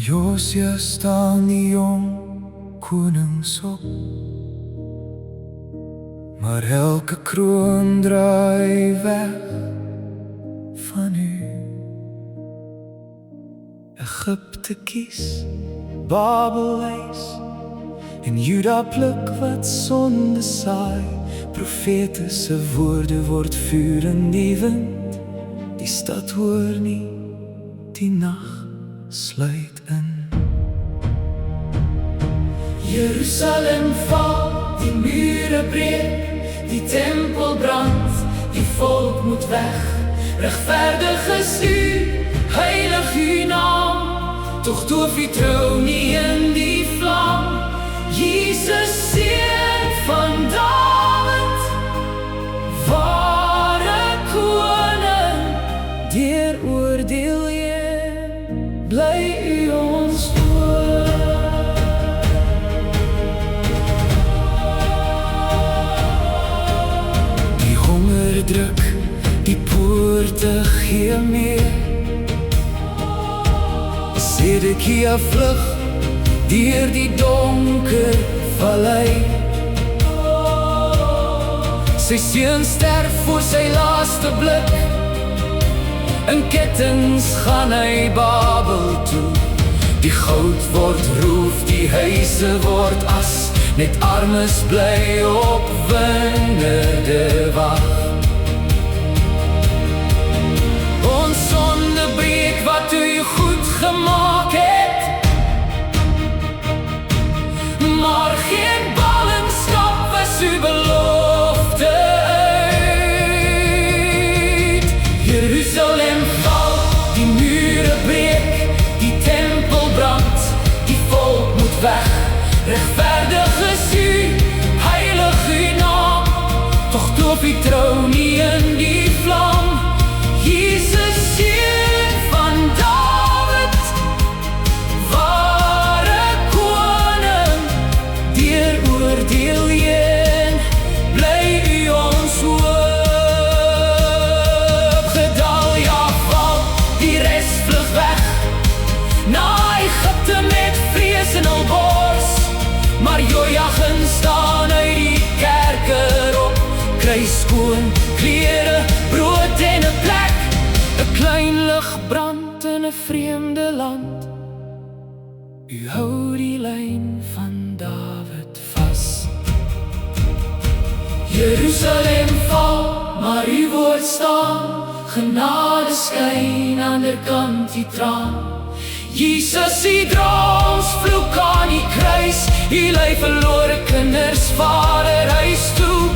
Josia staan die jong konings op, maar elke kroon draai weg van u. Egypte kies, Babel eis, en Juda pluk wat sonde saai. Profetiese woorde word vuur in die wind, die stad hoor nie, die nag sluit in. Jerusalem val, die mure breek, die tempel brand, die volk moet weg. Regverdig is u, heilig u naam, tog doof u trouw nie in die vlam. Jesus seun van Dawid, ware koning, deur oordeel een, bly u ons hoop. Die honger druk, die poorte gee meer. Sedekia vlug deur die donker vallei. Sy seun sterf voor sy laaste blik, in kettens gaan hy Babel toe. Die goud word roof, die huise word as, net armes bly op wingerde wag. Ons sonde breek wat u goed gemaak het, maar geen ballingskap was u belofte uit. Jerusalem val, die mure breek, die tempel brand, die volk moet weg. Regverdig is u, heilig u naam, tog doof u trouw nie in die vlam. Jesus seun van Dawid, ware koning, deur oordeel een, bly u ons hoop. Gedalia val, die res vlug weg, na Egypte met vrees in hul bors. Maar Jojagin staan uit die kerker op, kry skoon klere, brood en 'n plek. 'n klein lig brand in 'n vreemde land, u hou die lyn van Dawid vas. Jerusalem val, maar u woord staan, genade skyn aan der kant die traan. Jesus, u dra ons vloek aan die kruis, u lei verlore kinders vaderhuis toe.